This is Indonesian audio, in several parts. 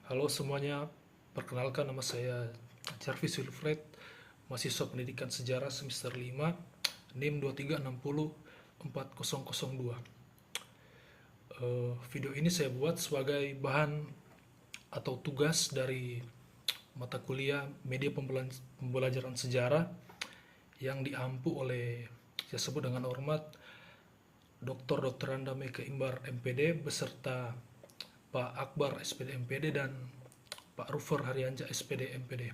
Halo semuanya, perkenalkan nama saya Jarvis Wilfred, mahasiswa pendidikan sejarah semester 5, NIM 23604002. Video ini saya buat sebagai bahan atau tugas dari mata kuliah media pembelajaran sejarah yang diampu oleh saya sebut dengan hormat Dr. Anda Meka Imbar MPD beserta Pak Akbar SPD MPD dan Pak Rufer Haryanja SPD MPD.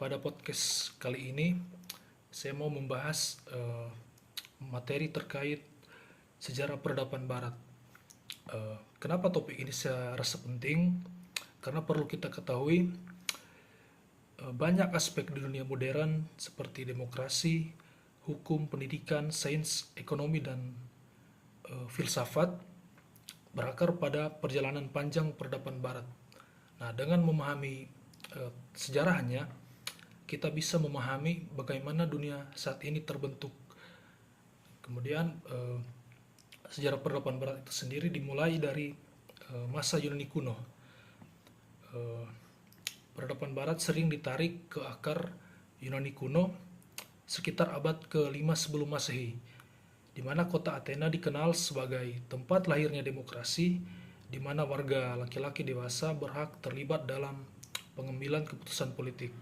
Pada podcast kali ini saya mau membahas materi terkait sejarah peradaban Barat. Kenapa topik ini saya rasa penting? Karena perlu kita ketahui banyak aspek di dunia modern seperti demokrasi, hukum, pendidikan, sains, ekonomi, dan filsafat berakar pada perjalanan panjang peradaban Barat. Nah, dengan memahami sejarahnya, kita bisa memahami bagaimana dunia saat ini terbentuk. Kemudian sejarah peradaban Barat itu sendiri dimulai dari masa Yunani kuno. Peradaban Barat sering ditarik ke akar Yunani kuno sekitar abad ke-5 sebelum Masehi, di mana kota Athena dikenal sebagai tempat lahirnya demokrasi, di mana warga laki-laki dewasa berhak terlibat dalam pengambilan keputusan politik.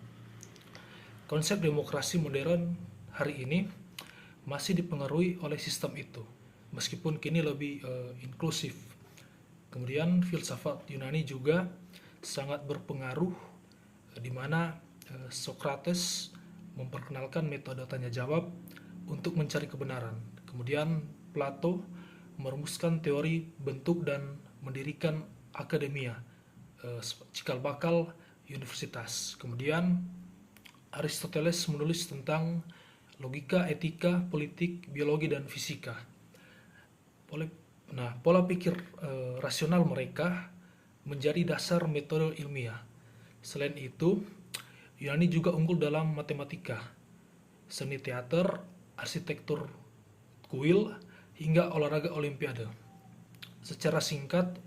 Konsep demokrasi modern hari ini masih dipengaruhi oleh sistem itu, meskipun kini lebih inklusif. Kemudian filsafat Yunani juga sangat berpengaruh, di mana Socrates memperkenalkan metode tanya jawab untuk mencari kebenaran. Kemudian Plato merumuskan teori bentuk dan mendirikan akademia, cikal bakal universitas. Kemudian Aristoteles menulis tentang logika, etika, politik, biologi, dan fisika. Pola pikir rasional mereka menjadi dasar metode ilmiah. Selain itu, Yunani juga unggul dalam matematika, seni teater, arsitektur kuil, hingga olahraga olimpiade. Secara singkat,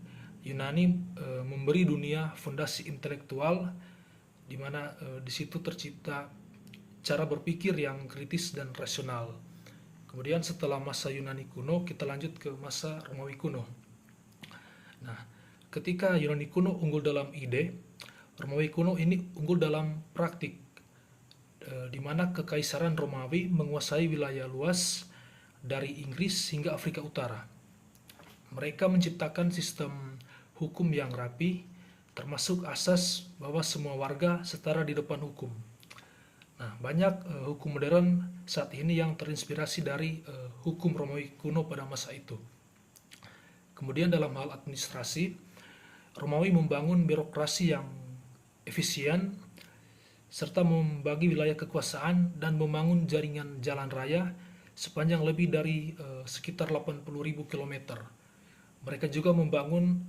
Yunani memberi dunia fondasi intelektual di mana di situ tercipta cara berpikir yang kritis dan rasional. Kemudian setelah masa Yunani kuno, kita lanjut ke masa Romawi kuno. Nah, ketika Yunani kuno unggul dalam ide, Romawi kuno ini unggul dalam praktik, di mana kekaisaran Romawi menguasai wilayah luas dari Inggris hingga Afrika Utara. Mereka menciptakan sistem hukum yang rapi, termasuk asas bahwa semua warga setara di depan hukum. Nah, banyak hukum modern saat ini yang terinspirasi dari hukum Romawi kuno pada masa itu. Kemudian dalam hal administrasi, Romawi membangun birokrasi yang efisien, serta membagi wilayah kekuasaan dan membangun jaringan jalan raya sepanjang lebih dari sekitar 80.000 km. Mereka juga membangun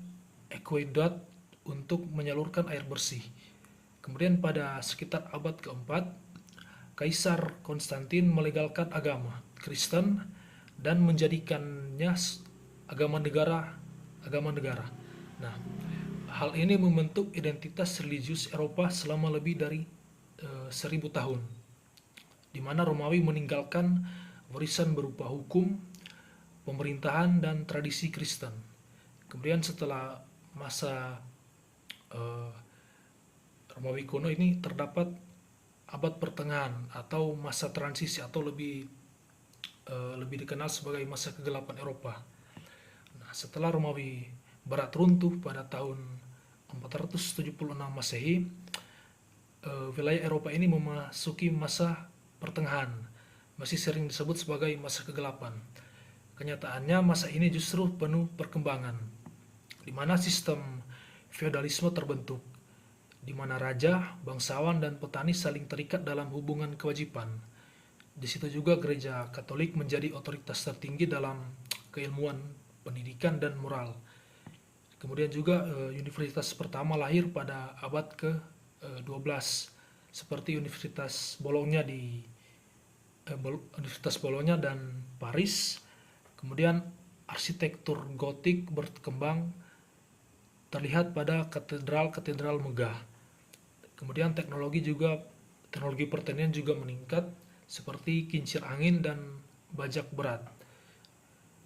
aqueduct untuk menyalurkan air bersih. Kemudian pada sekitar abad keempat, Kaisar Konstantin melegalkan agama Kristen dan menjadikannya agama negara. Nah, hal ini membentuk identitas religius Eropa selama lebih dari 1000 tahun, di mana Romawi meninggalkan warisan berupa hukum, pemerintahan, dan tradisi Kristen. Kemudian setelah masa Romawi kuno ini terdapat abad pertengahan atau masa transisi atau lebih dikenal sebagai masa kegelapan Eropa. Nah, setelah Romawi Barat runtuh pada tahun 476 Masehi, wilayah Eropa ini memasuki masa pertengahan, masih sering disebut sebagai masa kegelapan. Kenyataannya masa ini justru penuh perkembangan, di mana sistem feodalisme terbentuk, di mana raja, bangsawan, dan petani saling terikat dalam hubungan kewajiban. Di situ juga gereja Katolik menjadi otoritas tertinggi dalam keilmuan, pendidikan, dan moral. Kemudian juga universitas pertama lahir pada abad ke-12, seperti Universitas Bologna dan Paris. Kemudian arsitektur gotik berkembang terlihat pada katedral-katedral megah. Kemudian teknologi pertanian juga meningkat seperti kincir angin dan bajak berat,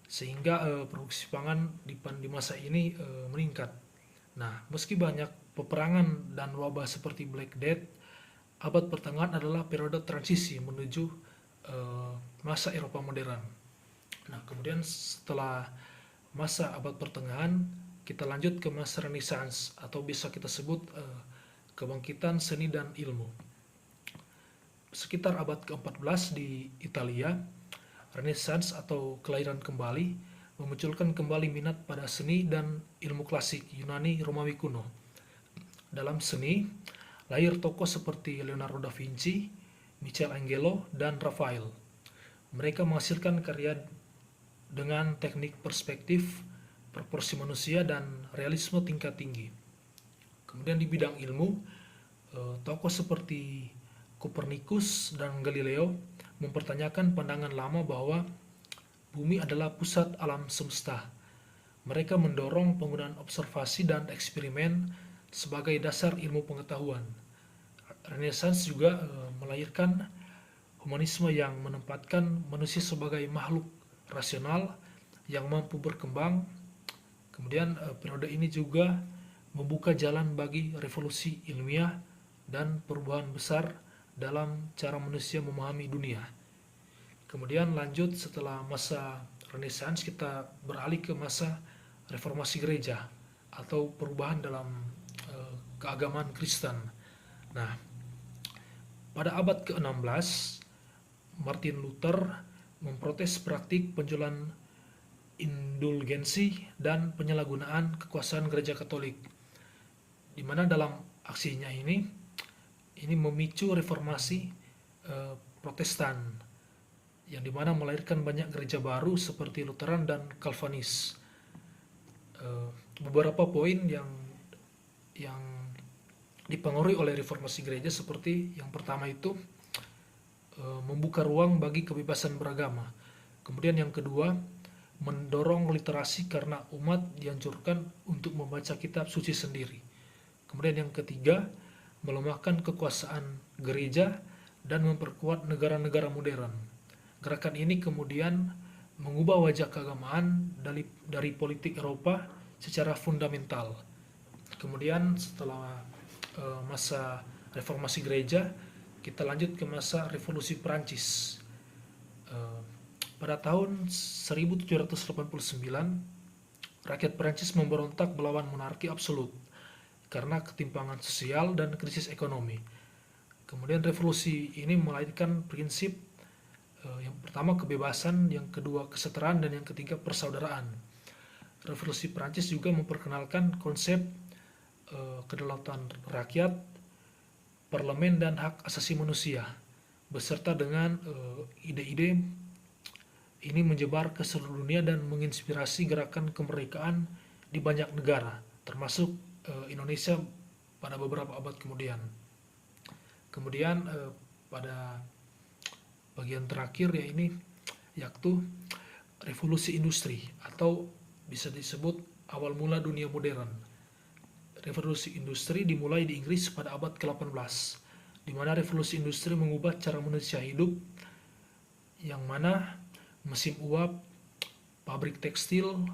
sehingga produksi pangan di masa ini meningkat. Nah, meski banyak peperangan dan wabah seperti Black Death, abad pertengahan adalah periode transisi menuju masa Eropa modern. Nah, kemudian setelah masa abad pertengahan, kita lanjut ke masa Renaissance atau bisa kita sebut kebangkitan seni dan ilmu. Sekitar abad ke-14 di Italia, Renaissance atau kelahiran kembali memunculkan kembali minat pada seni dan ilmu klasik Yunani Romawi kuno. Dalam seni, lahir tokoh seperti Leonardo da Vinci, Michelangelo, dan Raphael. Mereka menghasilkan karya dengan teknik perspektif, proporsi manusia, dan realisme tingkat tinggi. Kemudian di bidang ilmu, tokoh seperti Copernicus dan Galileo mempertanyakan pandangan lama bahwa bumi adalah pusat alam semesta. Mereka mendorong penggunaan observasi dan eksperimen sebagai dasar ilmu pengetahuan. Renaissance juga melahirkan humanisme yang menempatkan manusia sebagai makhluk rasional yang mampu berkembang. Kemudian periode ini juga membuka jalan bagi revolusi ilmiah dan perubahan besar dalam cara manusia memahami dunia. Kemudian lanjut setelah masa Renaissance kita beralih ke masa reformasi gereja atau perubahan dalam keagamaan Kristen. Nah, pada abad ke-16 Martin Luther memprotes praktik penjualan indulgensi dan penyalahgunaan kekuasaan gereja Katolik, di mana dalam aksinya ini memicu reformasi Protestan, yang dimana melahirkan banyak gereja baru seperti Lutheran dan Calvinis. Beberapa poin yang dipengaruhi oleh reformasi gereja seperti yang pertama itu membuka ruang bagi kebebasan beragama. Kemudian yang kedua, mendorong literasi karena umat dianjurkan untuk membaca kitab suci sendiri. Kemudian yang ketiga, melemahkan kekuasaan gereja dan memperkuat negara-negara modern. Gerakan ini kemudian mengubah wajah keagamaan dari politik Eropa secara fundamental. Kemudian setelah masa reformasi gereja, kita lanjut ke masa revolusi Perancis. Pada tahun 1789, rakyat Perancis memberontak melawan monarki absolut karena ketimpangan sosial dan krisis ekonomi. Kemudian revolusi ini melahirkan prinsip yang pertama kebebasan, yang kedua kesetaraan, dan yang ketiga persaudaraan. Revolusi Perancis juga memperkenalkan konsep kedaulatan rakyat, parlemen, dan hak asasi manusia, beserta dengan ide-ide ini menyebar ke seluruh dunia dan menginspirasi gerakan kemerdekaan di banyak negara, termasuk Indonesia pada beberapa abad kemudian. Kemudian pada bagian terakhir yaitu revolusi industri atau bisa disebut awal mula dunia modern. Revolusi industri dimulai di Inggris pada abad ke-18, di mana revolusi industri mengubah cara manusia hidup, yang mana mesin uap, pabrik tekstil,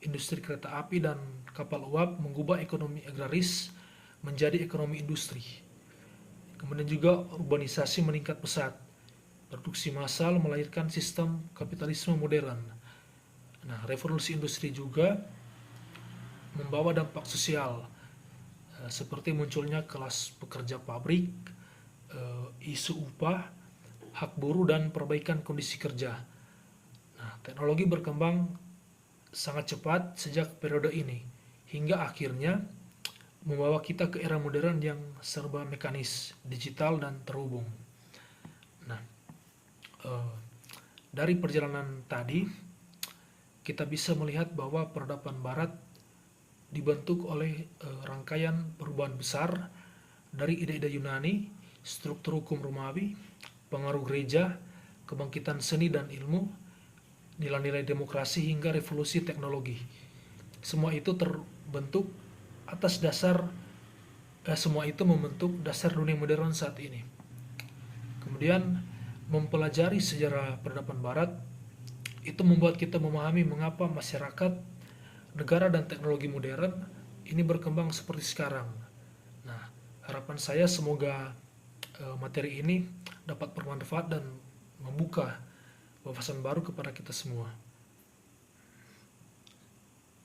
industri kereta api, dan kapal uap mengubah ekonomi agraris menjadi ekonomi industri. Kemudian juga urbanisasi meningkat pesat. Produksi massal melahirkan sistem kapitalisme modern. Nah, revolusi industri juga membawa dampak sosial, seperti munculnya kelas pekerja pabrik, isu upah, hak buruh, dan perbaikan kondisi kerja. Nah, teknologi berkembang sangat cepat sejak periode ini, hingga akhirnya membawa kita ke era modern yang serba mekanis, digital, dan terhubung. Nah, dari perjalanan tadi, kita bisa melihat bahwa peradaban Barat dibentuk oleh rangkaian perubahan besar dari ide-ide Yunani, struktur hukum Romawi, pengaruh gereja, kebangkitan seni dan ilmu, nilai-nilai demokrasi, hingga revolusi teknologi. Semua itu terbentuk atas dasar semua itu membentuk dasar dunia modern saat ini. Kemudian mempelajari sejarah peradaban barat itu membuat kita memahami mengapa masyarakat, negara dan teknologi modern ini berkembang seperti sekarang. Nah, harapan saya semoga materi ini dapat bermanfaat dan membuka wawasan baru kepada kita semua.